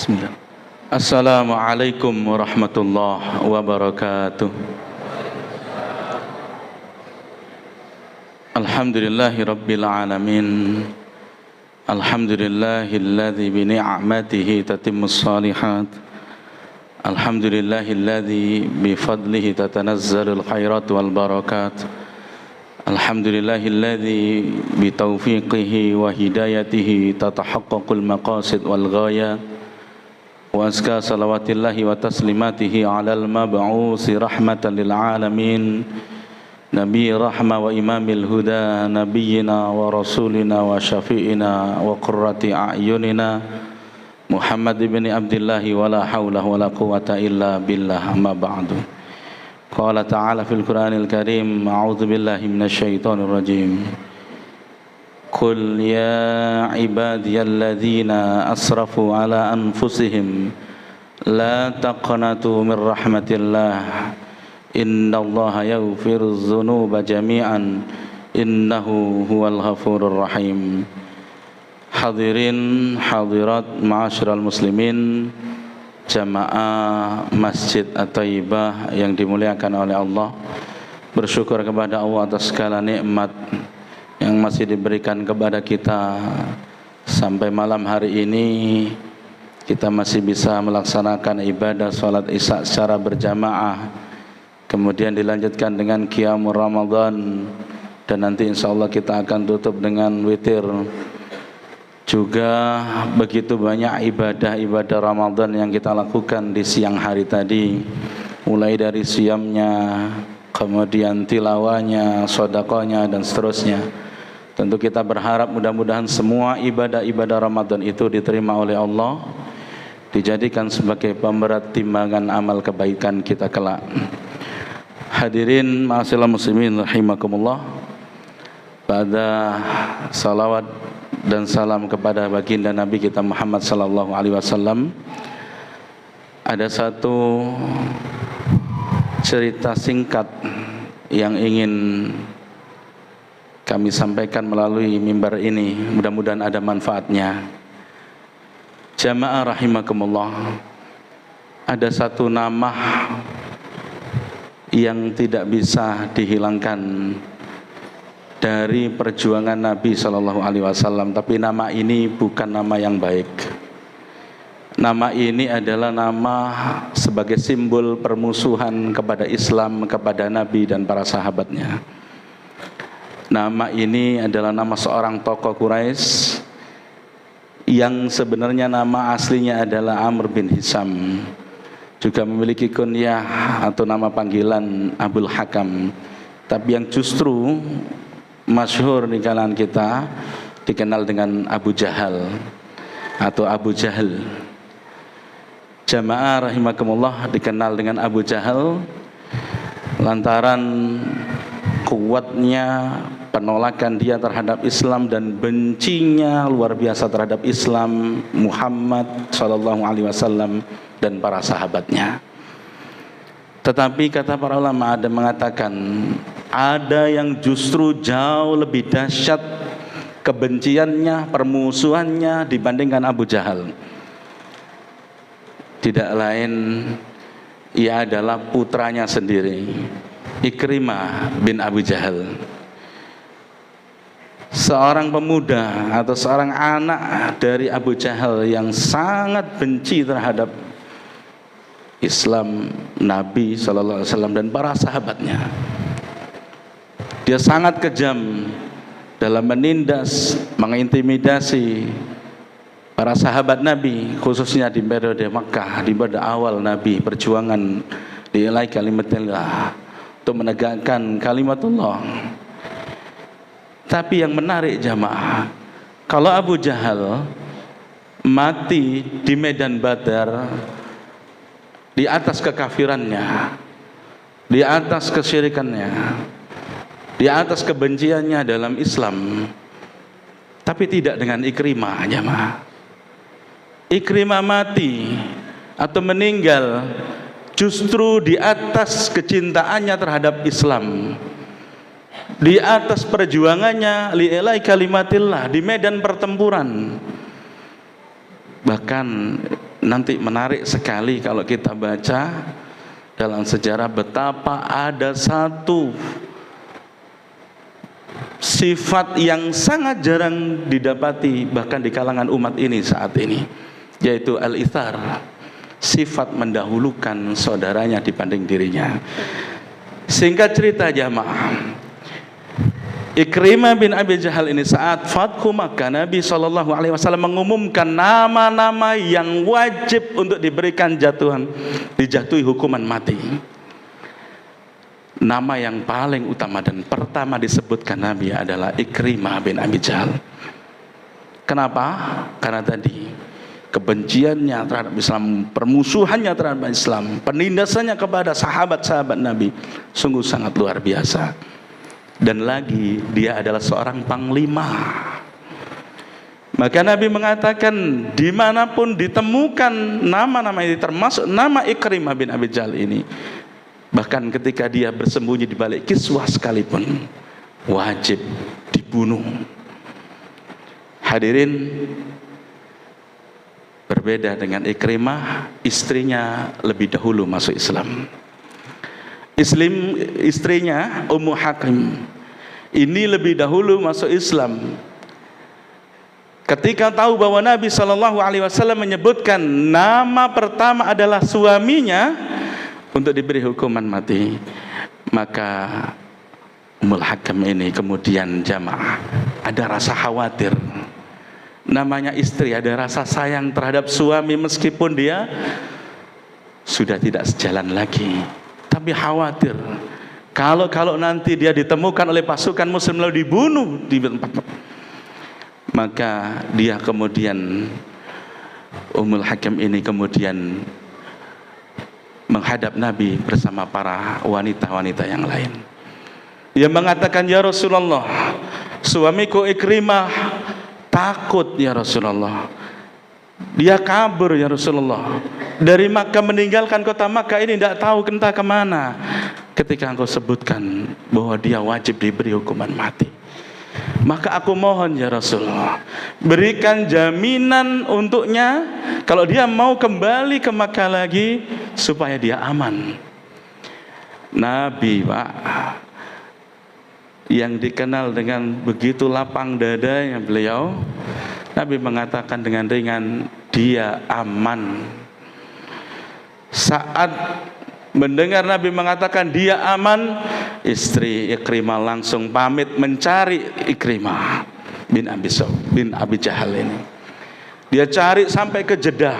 Bismillah. Assalamualaikum warahmatullahi wabarakatuh. Alhamdulillahi rabbil alamin. Alhamdulillahilladzi bi ni'matihi tatimmus shalihat. Alhamdulillahilladzi bi fadlihi tatanazzalul khairat wal barakat. Alhamdulillahilladzi bi taufiqihi wa hidayatihi tatahaqqaqul maqasid wal ghayat. Wa azka salawatillahi wa taslimatihi alal mab'usi rahmatan lil alamin. Nabi rahmah wa imamil huda, nabiyyina wa rasulina wa syafi'ina wa qurrati a'yunina Muhammad ibn Abdillahi wa la hawla wa la quwwata illa billah, amma ba'du. Qala ta'ala fil Qur'anil Karim, a'udzu billahi minasy syaithanir rajim. Qul ya ibadiyalladzina asrafu ala anfusihim la taqnatu min rahmatillah innallaha yaghfirudz dzunuba jami'an innahu huwal ghafurur rahim. Hadirin hadirat ma'asyiral muslimin, jamaah Masjid At-Thayyibah yang dimuliakan oleh Allah. Bersyukur kepada Allah atas segala nikmat yang masih diberikan kepada kita sampai malam hari ini. Kita masih bisa melaksanakan ibadah salat Isya secara berjamaah, kemudian dilanjutkan dengan qiyamul Ramadan, dan nanti insyaallah kita akan tutup dengan witir. Juga begitu banyak ibadah-ibadah Ramadan yang kita lakukan di siang hari tadi, mulai dari siyamnya, kemudian tilawahnya, sedekahnya, dan seterusnya. Tentu kita berharap mudah-mudahan semua ibadah-ibadah Ramadan itu diterima oleh Allah, dijadikan sebagai pemberat timbangan amal kebaikan kita kelak. Hadirin ma'asyiral muslimin rahimakumullah, pada salawat dan salam kepada baginda Nabi kita Muhammad sallallahu alaihi wasallam, ada satu cerita singkat yang ingin kami sampaikan melalui mimbar ini. Mudah-mudahan ada manfaatnya. Jamaah rahimakumullah, ada satu nama yang tidak bisa dihilangkan dari perjuangan Nabi sallallahu alaihi wasallam, tapi nama ini bukan nama yang baik. Nama ini adalah nama sebagai simbol permusuhan kepada Islam, kepada Nabi dan para sahabatnya. Nama ini adalah nama seorang tokoh Quraisy yang sebenarnya nama aslinya adalah Amr bin Hisam, juga memiliki kunyah atau nama panggilan Abul Hakam, tapi yang justru masyhur di kalangan kita dikenal dengan Abu Jahal atau Abu Jahal. Jamaah rahimakumullah, dikenal dengan Abu Jahal lantaran kuatnya penolakan dia terhadap Islam dan bencinya luar biasa terhadap Islam, Muhammad sallallahu alaihi wasallam dan para sahabatnya. Tetapi kata para ulama ada mengatakan ada yang justru jauh lebih dahsyat kebenciannya, permusuhannya dibandingkan Abu Jahal. Tidak lain, ia adalah putranya sendiri, Ikrimah bin Abu Jahal. Seorang pemuda atau seorang anak dari Abu Jahal yang sangat benci terhadap Islam, Nabi sallallahu alaihi wasallam dan para sahabatnya. Dia sangat kejam dalam menindas, mengintimidasi para sahabat Nabi, khususnya di periode Makkah, di pada awal Nabi perjuangan di ilai kalimatillah, untuk menegakkan kalimatullah. Tapi yang menarik jamaah, kalau Abu Jahal mati di medan Badar di atas kekafirannya, di atas kesyirikannya, di atas kebenciannya dalam Islam, tapi tidak dengan Ikrimah jamaah. Ikrimah mati atau meninggal justru di atas kecintaannya terhadap Islam, di atas perjuangannya li'ilai kalimatillah di medan pertempuran. Bahkan nanti menarik sekali kalau kita baca dalam sejarah betapa ada satu sifat yang sangat jarang didapati bahkan di kalangan umat ini saat ini, yaitu al-ithar, sifat mendahulukan saudaranya dibanding dirinya. Singkat cerita jamaah, Ikrimah bin Abi Jahal ini saat Fathu Makkah, Nabi SAW mengumumkan nama-nama yang wajib untuk diberikan dijatuhi hukuman mati. Nama yang paling utama dan pertama disebutkan Nabi adalah Ikrimah bin Abi Jahal. Kenapa? Karena tadi kebenciannya terhadap Islam, permusuhannya terhadap Islam, penindasannya kepada sahabat-sahabat Nabi sungguh sangat luar biasa. Dan lagi dia adalah seorang panglima. Maka Nabi mengatakan dimanapun ditemukan nama-nama ini, termasuk nama Ikrimah bin Abi Jahal ini, bahkan ketika dia bersembunyi di balik kiswah sekalipun, wajib dibunuh. Hadirin, berbeda dengan Ikrimah, istrinya lebih dahulu masuk Islam. Istrinya Ummu Hakim ini lebih dahulu masuk Islam. Ketika tahu bahwa Nabi SAW menyebutkan nama pertama adalah suaminya untuk diberi hukuman mati, maka Ummul Hakim ini kemudian jamaah ada rasa khawatir. Namanya istri, ada rasa sayang terhadap suami meskipun dia sudah tidak sejalan lagi, tapi khawatir kalau nanti dia ditemukan oleh pasukan muslim lalu dibunuh di tempat. Maka dia kemudian, Ummul Hakim ini kemudian menghadap Nabi bersama para wanita-wanita yang lain. Dia mengatakan, ya Rasulullah, suamiku Ikrimah takut ya Rasulullah, dia kabur ya Rasulullah dari Makkah, meninggalkan kota Makkah ini, tidak tahu entah kemana. Ketika engkau sebutkan bahwa dia wajib diberi hukuman mati, maka aku mohon ya Rasulullah, berikan jaminan untuknya kalau dia mau kembali ke Makkah lagi supaya dia aman. Nabi Pak, yang dikenal dengan begitu lapang dadanya beliau, Nabi mengatakan dengan ringan, dia aman. Saat mendengar Nabi mengatakan dia aman, istri Ikrimah langsung pamit mencari Ikrimah bin Abi Jahal ini. Dia cari sampai ke Jeddah,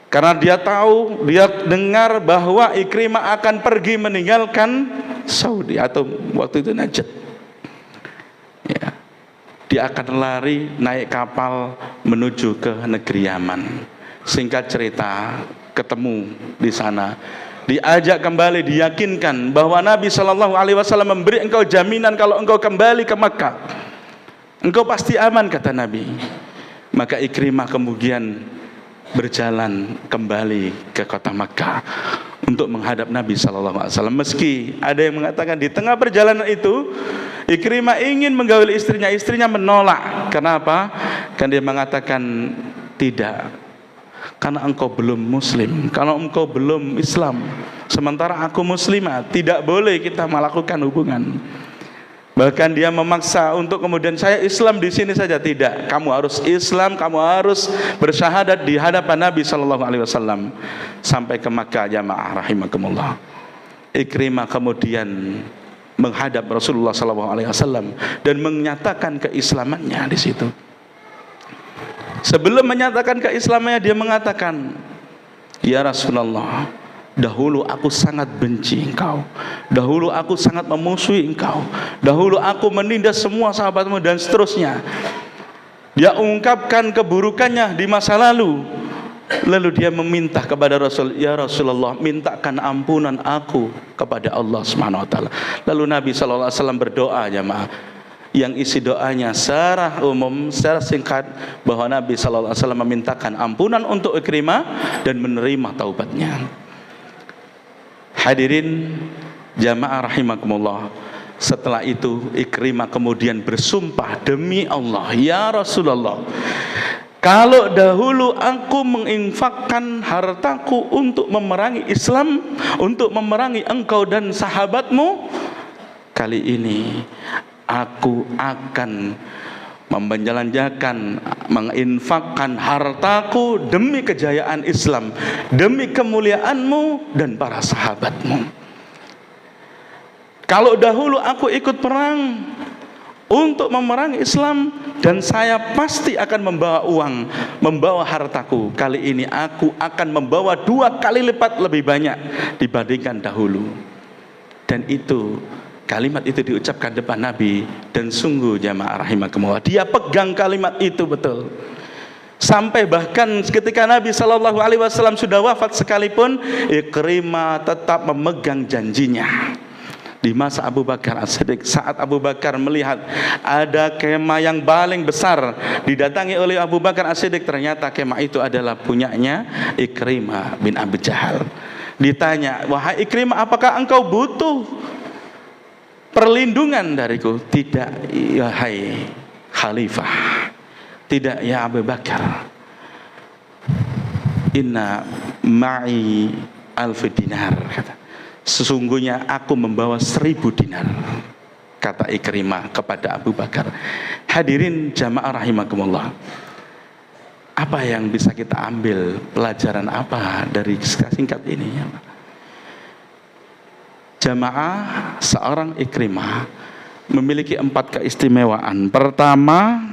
karena dia tahu, dia dengar bahwa Ikrimah akan pergi meninggalkan Saudi atau waktu itu Najd. Ya, dia akan lari naik kapal menuju ke negeri Yaman. Singkat cerita, ketemu di sana, diajak kembali, diyakinkan bahwa Nabi SAW memberi engkau jaminan kalau engkau kembali ke Makkah, engkau pasti aman, kata Nabi. Maka Ikrimah kemudian berjalan kembali ke kota Makkah untuk menghadap Nabi SAW. Meski ada yang mengatakan di tengah perjalanan itu Ikrimah ingin menggauli istrinya menolak. Kenapa? Karena dia mengatakan, tidak, karena engkau belum muslim, kalau engkau belum Islam, sementara aku muslimah, tidak boleh kita melakukan hubungan. Bahkan dia memaksa untuk kemudian, saya Islam di sini saja. Tidak, kamu harus Islam, kamu harus bersyahadat di hadapan Nabi SAW sampai ke Makkah. Jamaah rahimakumullah, Ikrimah kemudian menghadap Rasulullah SAW dan menyatakan keislamannya di situ. Sebelum menyatakan keislamannya, dia mengatakan, ya Rasulullah, dahulu aku sangat benci engkau, dahulu aku sangat memusuhi engkau, dahulu aku menindas semua sahabatmu, dan seterusnya. Dia ungkapkan keburukannya di masa lalu. Lalu dia meminta kepada Rasul, ya Rasulullah, mintakan ampunan aku kepada Allah SWT. Lalu Nabi SAW berdoa, jemaah, yang isi doanya secara umum, secara singkat, bahwa Nabi SAW memintakan ampunan untuk Ikrimah dan menerima taubatnya. Hadirin jamaah rahimakumullah, setelah itu Ikrimah kemudian bersumpah, demi Allah ya Rasulullah, Kalau dahulu aku menginfakkan hartaku untuk memerangi Islam, untuk memerangi engkau dan sahabatmu, kali ini aku akan menjalankan, menginfakkan hartaku demi kejayaan Islam, demi kemuliaanmu dan para sahabatmu. Kalau dahulu aku ikut perang untuk memerangi Islam, dan saya pasti akan membawa uang, membawa hartaku, kali ini aku akan membawa 2 kali lipat lebih banyak dibandingkan dahulu. Dan itu, kalimat itu diucapkan depan Nabi, dan sungguh jamaah rahimakumullah, dia pegang kalimat itu betul. Sampai bahkan ketika Nabi SAW sudah wafat sekalipun, Ikrimah tetap memegang janjinya. Di masa Abu Bakar As-Siddiq, saat Abu Bakar melihat ada kemah yang paling besar didatangi oleh Abu Bakar As-Siddiq, ternyata kemah itu adalah punyanya Ikrimah bin Abi Jahal. Ditanya, wahai Ikrimah, apakah engkau butuh perlindungan dariku? Tidak, wahai Khalifah. Tidak, ya Abu Bakar. Inna ma'i alfi dinar, kata. Sesungguhnya aku membawa 1000 dinar, kata Ikrimah kepada Abu Bakar. Hadirin jamaah rahimakumullah, apa yang bisa kita ambil, pelajaran apa dari singkat ini? Jamaah, seorang Ikrimah memiliki 4 keistimewaan. Pertama,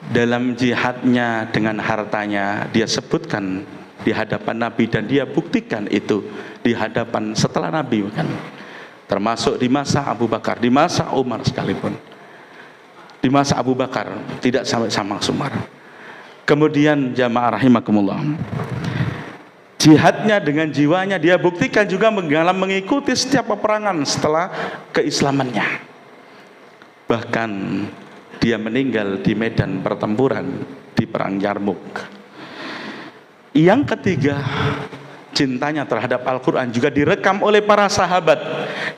dalam jihadnya dengan hartanya, dia sebutkan di hadapan Nabi, dan dia buktikan itu di hadapan setelah Nabi, kan, termasuk di masa Abu Bakar, di masa Umar sekalipun. Di masa Abu Bakar tidak sampai sama sumar. Kemudian jamaah rahimakumullah, jihadnya dengan jiwanya dia buktikan juga mengikuti setiap peperangan setelah keislamannya. Bahkan dia meninggal di medan pertempuran di perang Yarmuk. Yang ketiga, cintanya terhadap Al-Quran juga direkam oleh para sahabat.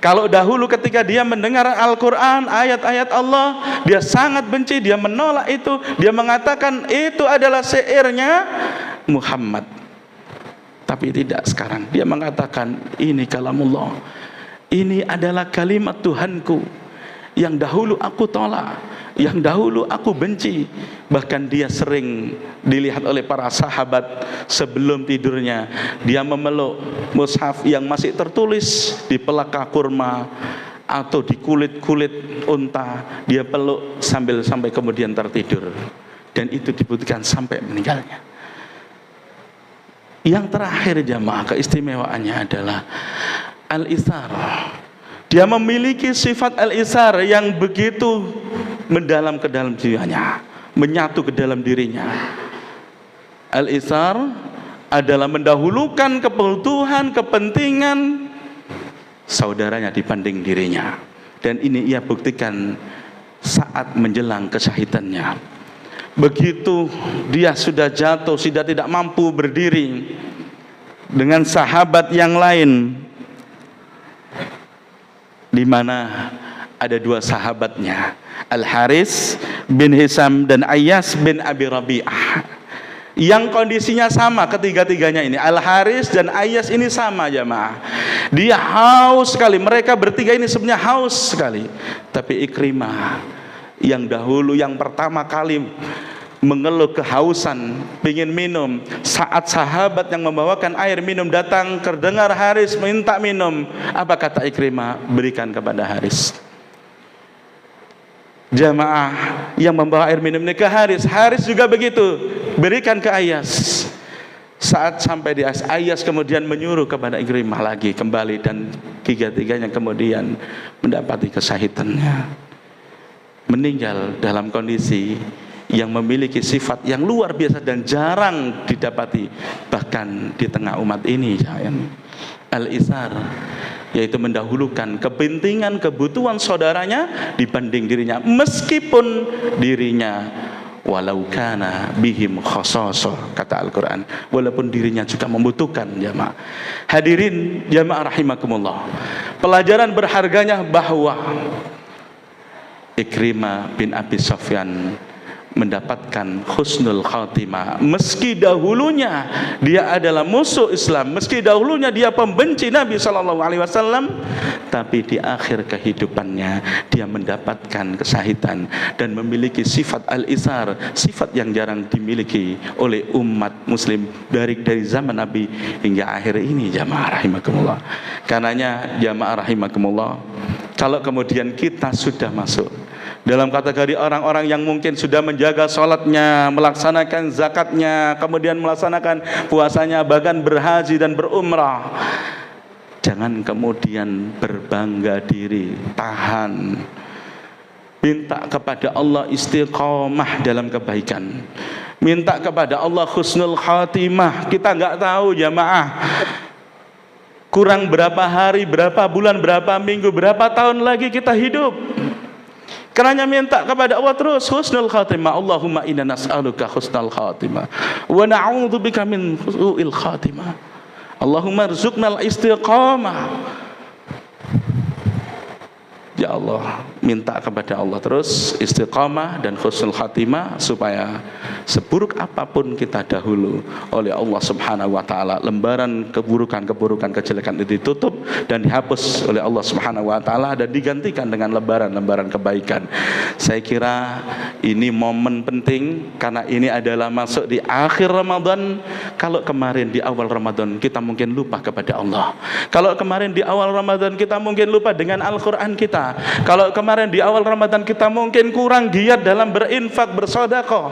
Kalau dahulu ketika dia mendengar Al-Quran, ayat-ayat Allah, dia sangat benci, dia menolak itu, dia mengatakan itu adalah syairnya Muhammad. Tapi tidak, sekarang dia mengatakan ini kalamullah, ini adalah kalimat Tuhanku, yang dahulu aku tolak, yang dahulu aku benci. Bahkan dia sering dilihat oleh para sahabat sebelum tidurnya, dia memeluk mushaf yang masih tertulis di pelaka kurma atau di kulit-kulit unta, dia peluk sampai kemudian tertidur, dan itu dibuktikan sampai meninggalnya. Yang terakhir jamaah, keistimewaannya adalah al-isar. Dia memiliki sifat al-isar yang begitu mendalam ke dalam jiwanya, menyatu ke dalam dirinya. Al-isar adalah mendahulukan kebutuhan, kepentingan saudaranya dibanding dirinya. Dan ini ia buktikan saat menjelang kesyahidannya. Begitu dia sudah jatuh, sudah tidak mampu berdiri dengan sahabat yang lain, di mana ada 2 sahabatnya, Al-Haris bin Hisam dan Ayyas bin Abi Rabi'ah, yang kondisinya sama ketiga-tiganya ini. Al-Haris dan Ayyas ini sama jamaah, dia haus sekali, mereka bertiga ini sebenarnya haus sekali. Tapi Ikrimah yang dahulu, yang pertama kali mengeluh kehausan, ingin minum, saat sahabat yang membawakan air minum datang, terdengar Haris minta minum, apa kata Ikrimah? Berikan kepada Haris. Jamaah, yang membawa air minum ini ke Haris, Haris juga begitu, berikan ke Ayyas. Saat sampai di Ayyas kemudian menyuruh kepada Ikrimah lagi kembali, dan tiga-tiganya kemudian mendapati kesyahidannya, meninggal dalam kondisi yang memiliki sifat yang luar biasa dan jarang didapati bahkan di tengah umat ini, al-isar, yaitu mendahulukan kepentingan, kebutuhan saudaranya dibanding dirinya, meskipun dirinya walau kana bihim khasasah, kata Al-Quran, walaupun dirinya juga membutuhkan. Jamaah hadirin jamaah rahimakumullah, pelajaran berharganya bahwa Ikrimah bin Abi Sufyan mendapatkan husnul khatimah. Meski dahulunya dia adalah musuh Islam, meski dahulunya dia pembenci Nabi SAW, tapi di akhir kehidupannya dia mendapatkan kesahidan dan memiliki sifat al-isar, sifat yang jarang dimiliki oleh umat muslim dari zaman Nabi hingga akhir ini. Jamaah rahimakumullah. Karenanya jamaah rahimakumullah, kalau kemudian kita sudah masuk dalam kategori orang-orang yang mungkin sudah menjaga sholatnya, melaksanakan zakatnya, kemudian melaksanakan puasanya, bahkan berhaji dan berumrah, jangan kemudian berbangga diri, tahan. Minta kepada Allah istiqomah dalam kebaikan, minta kepada Allah husnul khatimah. Kita nggak tahu jamaah, kurang berapa hari, berapa bulan, berapa minggu, berapa tahun lagi kita hidup. Karena minta kepada Allah terus husnul khatimah. Allahumma inna nas'aluka husnul khatimah wa na'udzubika min su'il khatimah. Allahumma rzuqnal istiqamah. Ya Allah, minta kepada Allah terus istiqamah dan husnul khatimah, supaya seburuk apapun kita dahulu oleh Allah Subhanahu wa taala, lembaran keburukan-keburukan, kejelekan itu ditutup dan dihapus oleh Allah Subhanahu wa taala dan digantikan dengan lembaran-lembaran kebaikan. Saya kira ini momen penting karena ini adalah masuk di akhir Ramadan. Kalau kemarin di awal Ramadan kita mungkin lupa kepada Allah, kalau kemarin di awal Ramadan kita mungkin lupa dengan Al-Quran kita, kalau kemarin di awal Ramadan kita mungkin kurang giat dalam berinfak, bersedekah,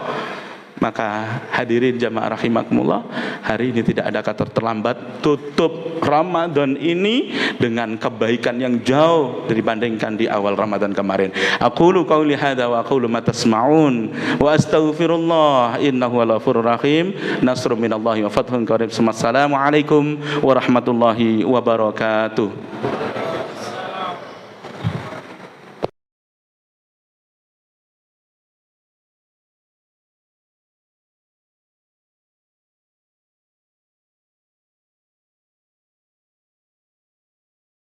maka hadirin jamaah rahimakumullah, hari ini tidak ada kata terlambat. Tutup Ramadan ini dengan kebaikan yang jauh dibandingkan di awal Ramadan kemarin. Aqulu qauli hadza wa aqulu ma tasma'un wa astaghfirullah innahu ghafurur rahim. Nasrun minallahi wa fathun qarib. Assalamualaikum warahmatullahi wabarakatuh.